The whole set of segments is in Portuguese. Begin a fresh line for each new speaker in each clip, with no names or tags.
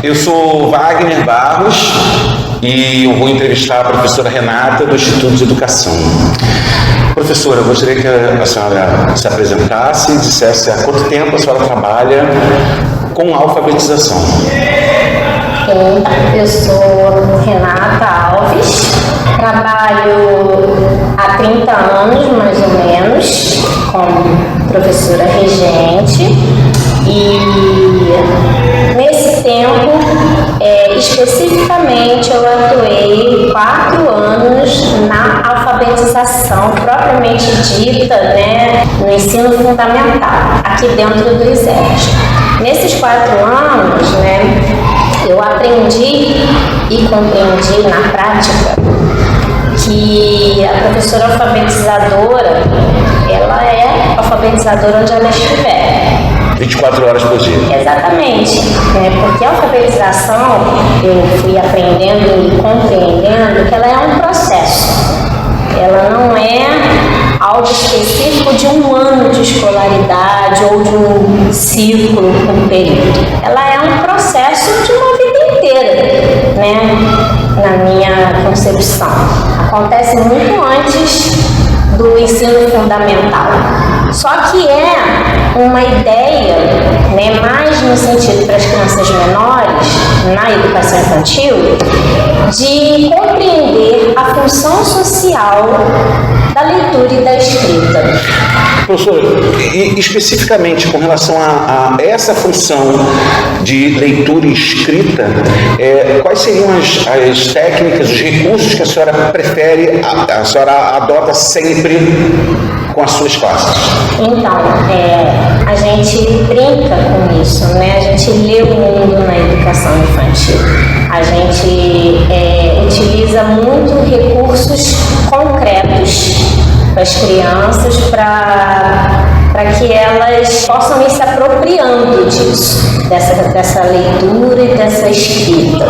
Eu sou Wagner Barros e eu vou entrevistar a professora Renata do Instituto de Educação. Professora, eu gostaria que a senhora se apresentasse e dissesse há quanto tempo a senhora trabalha com alfabetização.
Eu sou Renata Alves, trabalho há 30 anos mais ou menos como professora regente e nesse tempo especificamente eu atuei 4 anos na alfabetização propriamente dita, no ensino fundamental, aqui dentro do ISERJ. Nesses 4 anos, eu aprendi e compreendi na prática que a professora alfabetizadora, ela é alfabetizadora onde ela estiver.
24 horas por dia.
Exatamente, porque a alfabetização, eu fui aprendendo e compreendendo que ela é um processo. Ela não é algo específico de um ano de escolaridade ou de um ciclo, um período. Ela é um processo de uma vida inteira, na minha concepção. Acontece muito antes do ensino fundamental. Só que é uma ideia, mais no sentido para as crianças menores, na educação infantil, de compreender a função social da leitura e da escrita.
Professor, e especificamente com relação a essa função de leitura e escrita, quais seriam as técnicas, os recursos que a senhora prefere, a senhora adota sempre com as suas classes?
Então, a gente brinca com isso, a gente lê o mundo na educação infantil. A gente utiliza muito recursos concretos para as crianças para que elas possam ir se apropriando disso, dessa leitura e dessa escrita.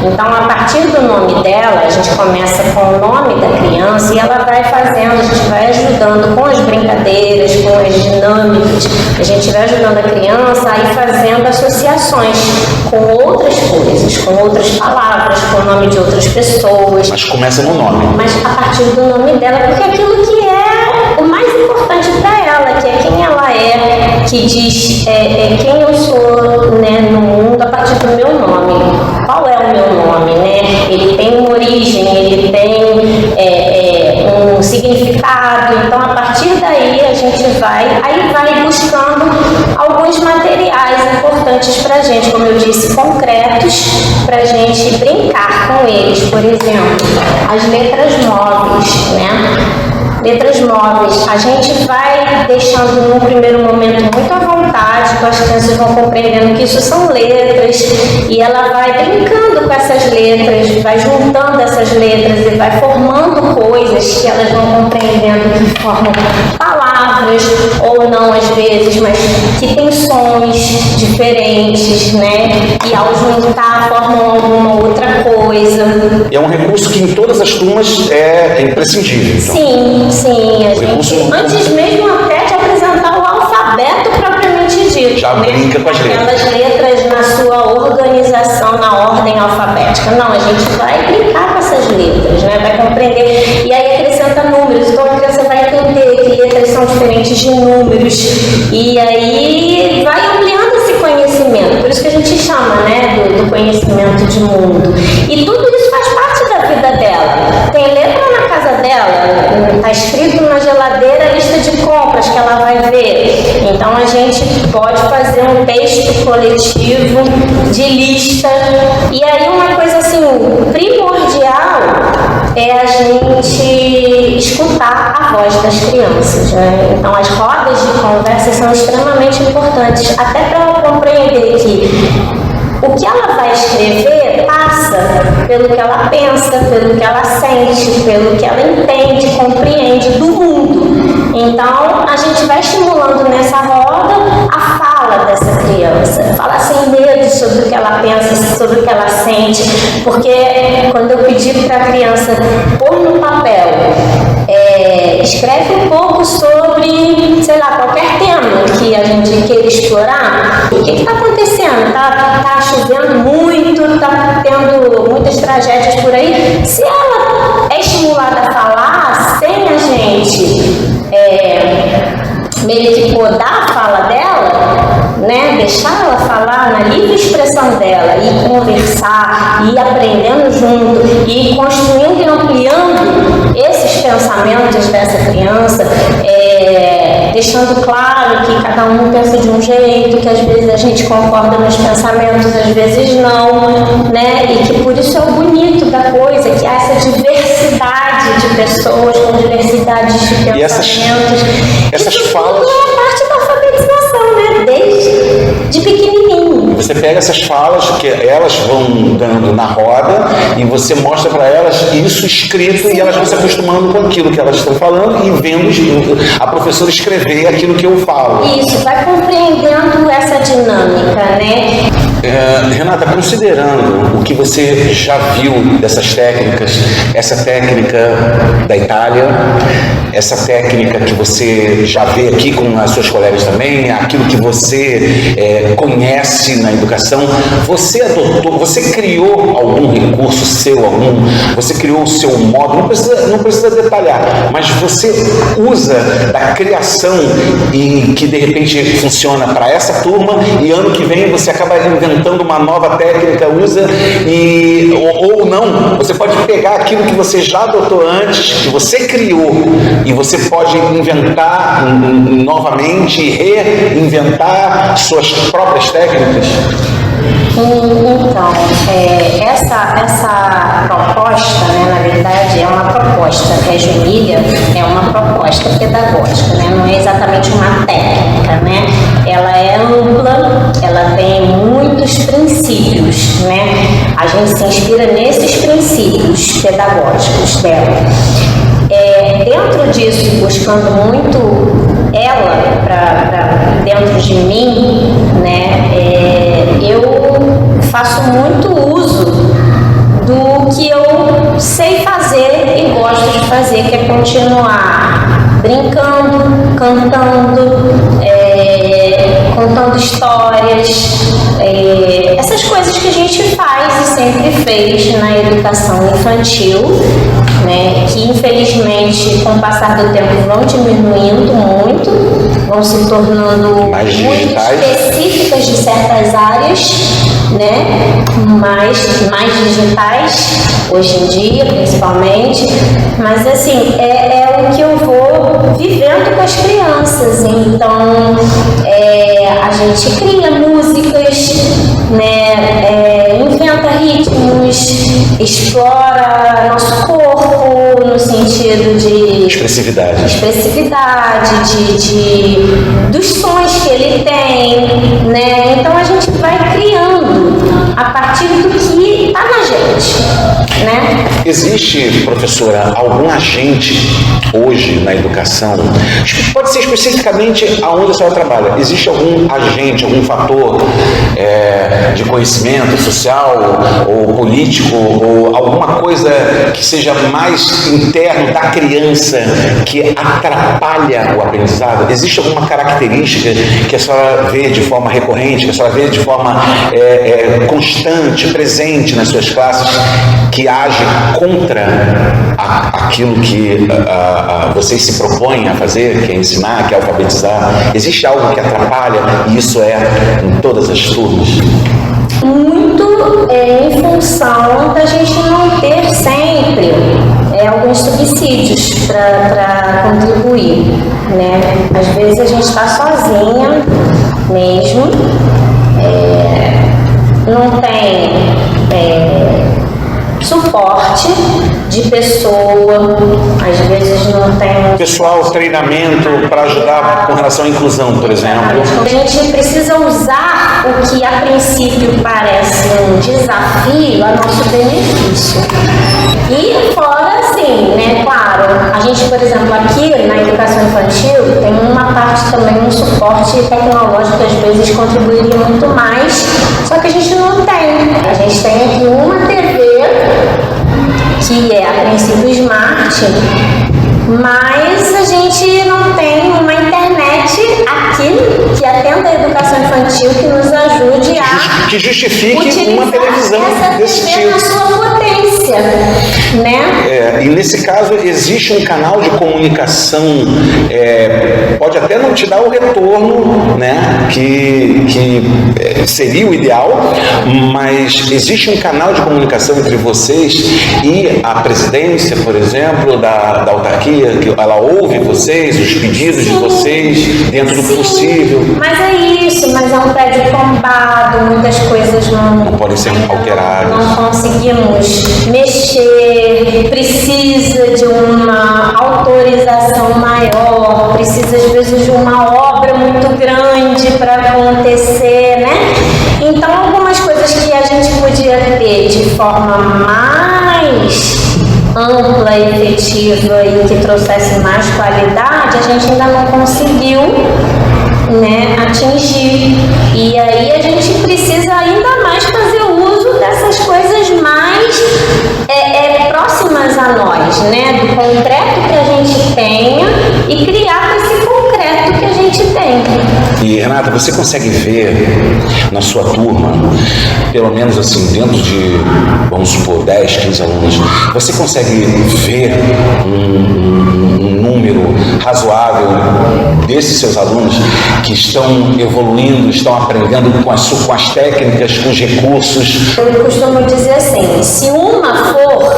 Então, a partir do nome dela, a gente começa com o nome da criança e ela vai fazendo, a gente vai ajudando com as brincadeiras, com as dinâmicas, a gente vai ajudando a criança a ir fazendo associações com outras coisas, com outras palavras, com o nome de outras pessoas.
Mas começa no nome.
Mas a partir do nome dela, porque aquilo que é o mais importante para ela, que é quem ela é, que diz quem eu sou no mundo a partir do meu nome. Qual é o meu nome? Ele tem uma origem, ele tem um significado. Então, a partir daí, a gente vai buscando alguns materiais importantes para a gente, como eu disse, concretos, para a gente brincar com eles. Por exemplo, as letras móveis, Letras móveis, a gente vai deixando num primeiro momento muito à vontade, que as crianças vão compreendendo que isso são letras, e ela vai brincando com essas letras, vai juntando essas letras e vai formando coisas que elas vão compreendendo que formam palavras, ou não às vezes, mas que tem sons diferentes, e ao juntar formam alguma outra coisa.
É um recurso que em todas as turmas é imprescindível.
Então. Sim, a gente, antes mesmo até de apresentar o alfabeto propriamente dito,
já brinca com as letras.
Aquelas letras na sua organização, na ordem alfabética. Não, a gente vai brincar com essas letras, vai compreender. E aí acrescenta números, então a criança vai entender que letras são diferentes de números. E aí vai ampliando esse conhecimento. Por isso que a gente chama, do conhecimento de mundo. E tudo isso faz parte da vida dela. Tem letra na casa dela, está escrito na geladeira a lista de compras que ela vai ver. Então a gente pode fazer um texto coletivo de lista. E aí uma coisa assim primordial é a gente escutar a voz das crianças. Então as rodas de conversa são extremamente importantes, até para ela compreender que o que ela vai escrever passa pelo que ela pensa, pelo que ela sente, pelo que ela entende, compreende do mundo. Então, a gente vai estimulando nessa roda a fala dessa criança. Falar sem medo sobre o que ela pensa, sobre o que ela sente. Porque quando eu pedi para a criança pôr no papel escreve um pouco sobre, sei lá, qualquer tema que a gente queira explorar. O que está acontecendo? Tá chovendo muito, tá tendo muitas tragédias por aí. Se ela é estimulada a falar sem a gente meio que podar a fala dela, né, deixar ela falar na livre expressão dela e conversar, e ir aprendendo junto, e construindo e ampliando esses pensamentos dessa criança, deixando claro que cada um pensa de um jeito, que às vezes a gente concorda nos pensamentos, às vezes não, né, e que por isso é o bonito da coisa, que há essa diversidade de pessoas com diversidade de pensamentos.
E essas falas...
É a parte da alfabetização, né? Desde pequenininho.
Você pega essas falas que elas vão dando na roda e você mostra para elas isso escrito e elas vão se acostumando com aquilo que elas estão falando e vendo a professora escrever aquilo que eu falo.
Isso, vai compreendendo essa dinâmica, né?
Renata, considerando o que você já viu dessas técnicas, essa técnica da Itália, essa técnica que você já vê aqui com as suas colegas também, aquilo que você conhece na educação, você adotou, você criou algum recurso seu, você criou o seu modo, não precisa detalhar, mas você usa da criação e que de repente funciona para essa turma e ano que vem você acaba inventando uma nova técnica, usa ou não, você pode pegar aquilo que você já adotou antes, que você criou e você pode inventar novamente, reinventar suas próprias técnicas.
Então, essa proposta, né, na verdade, é uma proposta, Junilha é uma proposta pedagógica, né, não é exatamente uma técnica, né, ela é ampla, ela tem muitos princípios, né, a gente se inspira nesses princípios pedagógicos dela. Dentro disso, buscando muito ela para dentro de mim, né, eu faço muito uso do que eu sei fazer e gosto de fazer, que é continuar brincando, cantando, contando histórias, essas coisas que a gente faz e sempre fez na educação infantil, né, que infelizmente com o passar do tempo vão diminuindo muito, vão se tornando muito específicas de certas áreas, né, mais digitais hoje em dia principalmente, mas assim, é o que eu vou vivendo com as crianças. Então a gente cria músicas, né, inventa ritmos, explora nosso corpo no sentido de
expressividade,
dos sons que ele tem, né? Então a gente vai criando a partir do que está na gente, né?
Existe, professora, algum agente hoje na educação, pode ser especificamente aonde a senhora trabalha, existe algum agente, algum fator de conhecimento social ou político ou alguma coisa que seja mais interno da criança que atrapalha o aprendizado? Existe alguma característica que a senhora vê de forma recorrente, que a senhora vê de forma constante, presente nas suas classes, que age contra aquilo que vocês se propõem a fazer, que é ensinar, que é alfabetizar? Existe algo que atrapalha, e isso em todas as turmas?
Muito em função da gente não ter sempre alguns subsídios para contribuir, né? Às vezes a gente está sozinha mesmo, não tem suporte de pessoa, às vezes não tem...
Pessoal, treinamento para ajudar com relação à inclusão, por exemplo.
A gente precisa usar o que a princípio parece um desafio a nosso benefício. E fora, assim, né, claro, a gente, por exemplo, aqui na educação infantil tem uma parte também, um suporte tecnológico que às vezes contribuiria muito mais, só que a gente não tem. A gente tem aqui uma TV que é a princípio smart, mas a gente não tem uma internet aqui que atenda a educação infantil que nos ajude a
que justifique uma televisão
essa
desse
TV
tipo.
na sua potência, né?
E nesse caso existe um canal de comunicação, pode até não te dar o retorno, né, que seria o ideal, mas existe um canal de comunicação entre vocês e a presidência, por exemplo, da autarquia, que ela ouve vocês, os pedidos de vocês, dentro do possível.
Mas é isso, mas é um prédio tombado, muitas coisas não
podem ser alteradas.
Não conseguimos mexer, precisa de uma autorização maior, precisa às vezes de uma obra muito grande para acontecer, né? Então algumas coisas que a gente podia ter de forma mais ampla e efetiva e que trouxesse mais qualidade, a gente ainda não conseguiu, né, atingir. E aí a gente precisa ainda mais fazer uso dessas coisas mais próximas a nós, né, do concreto que a gente tenha e criar esse concreto que a gente tem.
E Renata, você consegue ver na sua turma, pelo menos assim, dentro de, vamos supor, 10, 15 alunos, você consegue ver um número razoável desses seus alunos que estão evoluindo, estão aprendendo com as técnicas, com os recursos?
Eu costumo dizer assim, se uma for,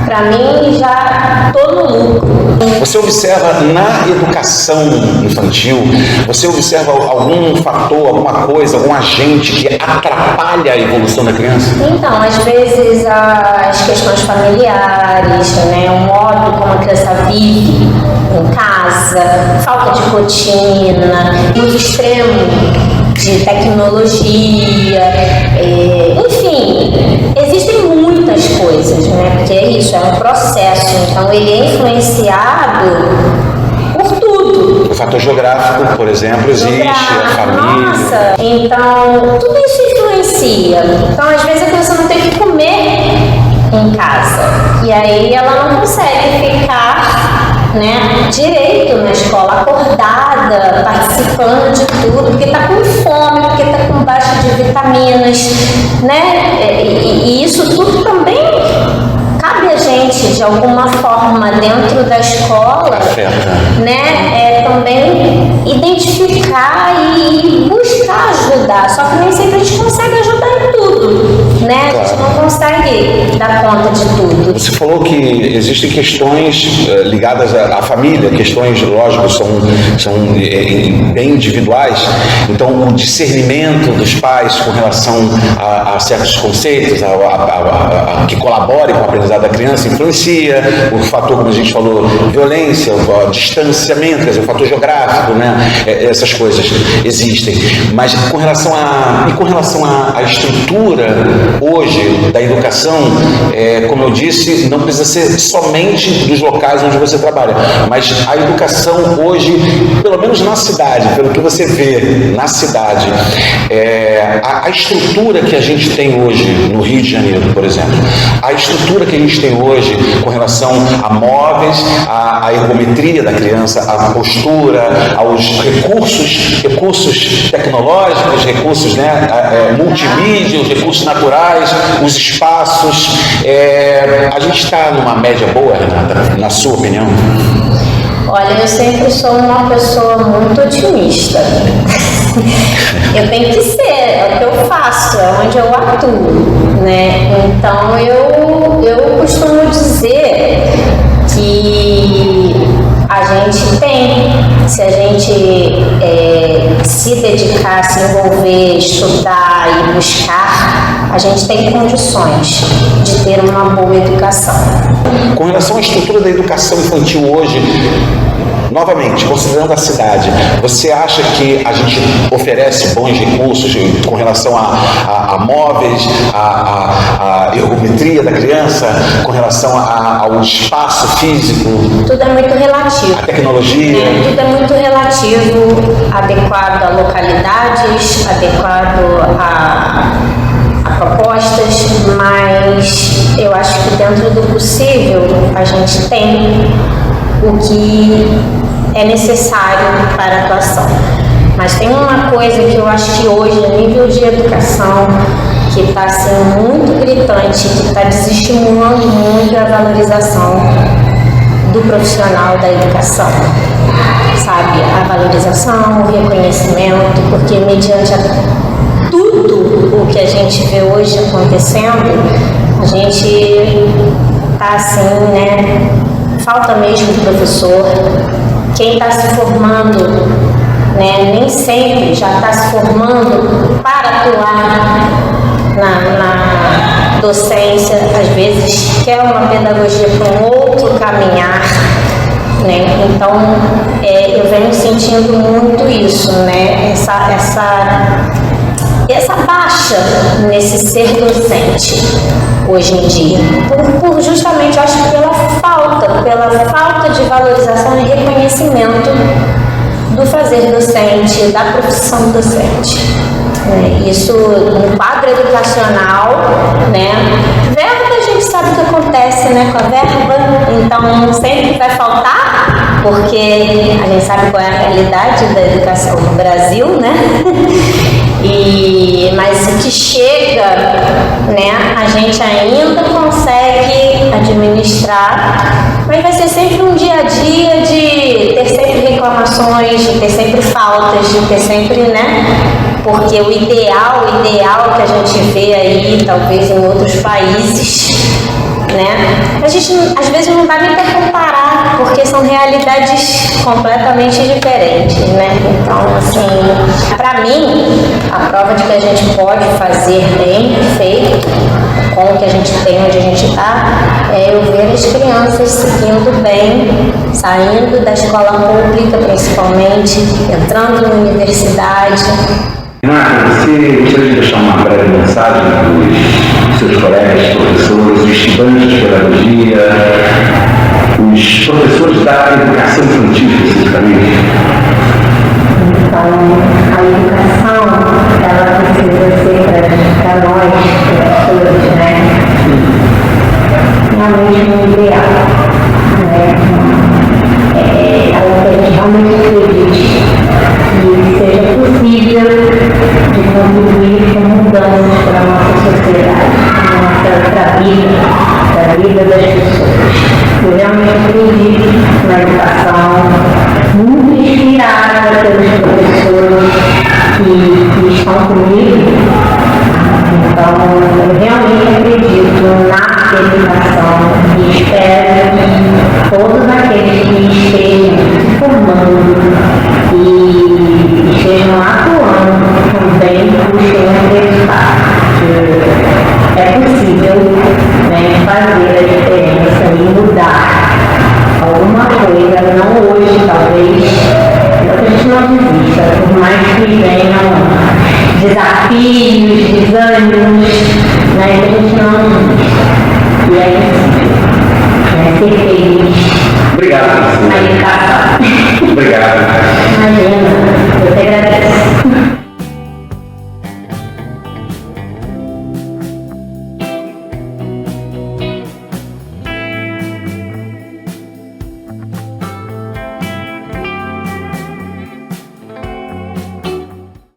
para mim já estou no lucro.
Você observa na educação infantil, você observa algum fator, alguma coisa, algum agente que atrapalha a evolução da criança?
Então, às vezes as questões familiares, né, o modo como a criança vive em casa, falta de rotina, uso extremo de tecnologia, enfim, existem muitas coisas, né? Porque é isso, é um processo, então ele é influenciado por tudo.
O fator geográfico, por exemplo, existe, a família.
Nossa, então tudo isso influencia. Então, às vezes a criança não tem que comer em casa e aí ela não consegue ficar, né, direito na escola, acordada, participando de tudo, porque está com fome, porque está com baixa de vitaminas, né? E isso tudo também cabe a gente, de alguma forma, dentro da escola, né? Também identificar e buscar ajudar, só que nem sempre a gente consegue ajudar em tudo, né? A gente não consegue dar conta de tudo.
Você falou que existem questões ligadas à família, questões, lógico, são bem individuais, então o discernimento dos pais com relação a certos conceitos, que colaborem com o aprendizado da criança, influencia, o fator, como a gente falou, violência, o distanciamento, quer dizer, o fator geográfico, né? Essas coisas existem, mas com relação à estrutura hoje da educação, como eu disse, não precisa ser somente dos locais onde você trabalha, mas a educação hoje, pelo menos na cidade, pelo que você vê na cidade, a estrutura que a gente tem hoje no Rio de Janeiro, por exemplo, a estrutura que a gente tem hoje com relação a móveis, a ergometria da criança, a postura, aos recursos tecnológicos, recursos, né, multimídia, os recursos naturais, os espaços, a gente está numa média boa, Renata, na sua opinião?
Olha, eu sempre sou uma pessoa muito otimista. Eu tenho que ser, é o que eu faço, é onde eu atuo, né? Então eu costumo dizer que a gente tem, se a gente se dedicar, se envolver, estudar e buscar, a gente tem condições de ter uma boa educação.
Com relação à estrutura da educação infantil hoje, novamente, considerando a cidade, você acha que a gente oferece bons recursos com relação a móveis, a ergometria da criança, com relação ao espaço físico?
Tudo é muito relativo.
A tecnologia?
Tudo é muito relativo, adequado a localidades, adequado a propostas, mas eu acho que dentro do possível, a gente tem o que é necessário para a atuação. Mas tem uma coisa que eu acho que hoje, a nível de educação, que está assim, muito gritante, que está desestimulando muito a valorização do profissional da educação, sabe? A valorização, o reconhecimento, porque mediante tudo o que a gente vê hoje acontecendo, a gente está assim, né? Falta mesmo de professor. Quem está se formando, né, nem sempre já está se formando para atuar na docência, às vezes quer uma pedagogia para um outro caminhar, né? Então eu venho sentindo muito isso, né? Essa baixa nesse ser docente hoje em dia, por justamente, eu acho que pela falta de valorização e reconhecimento do fazer docente, da profissão docente. Isso no quadro educacional, né? Verba, a gente sabe o que acontece, né, com a verba, então sempre vai faltar, porque a gente sabe qual é a realidade da educação no Brasil, né? Mas o que chega, né, a gente ainda consegue administrar, mas vai ser sempre um dia a dia de ter sempre reclamações, de ter sempre faltas, de ter sempre, né? Porque o ideal que a gente vê aí, talvez em outros países, né? A gente às vezes não dá nem para comparar, porque são realidades completamente diferentes, né? Então, assim, para mim, a prova de que a gente pode fazer bem feito com o que a gente tem, onde a gente está, é eu ver as crianças seguindo bem, saindo da escola pública, principalmente, entrando na universidade.
Renata, você gostaria de deixar uma breve mensagem para os seus colegas, professores, estudantes de pedagogia, os professores da educação infantil, especificamente?
Então, a educação, ela precisa ser para nós, professores, né? Realmente um ideal, né? Ela tem que realmente acredite que seja possível de contribuir com mudanças para a nossa sociedade, para a vida das pessoas. Eu realmente acredito na educação, muito inspirada pelos professores que estão comigo. Então, eu realmente acredito na educação e espero que todos aqueles que estejam se formando e estejam atuando também busquem acreditar que é possível, né, fazer a diferença e mudar alguma coisa, não hoje talvez, a gente não desista, por mais que venham desafios, desânimos, né, que a gente não desista. E é isso, ser feliz.
Obrigado, professor.
Na educação.
Obrigado.
Imagina, eu te agradeço.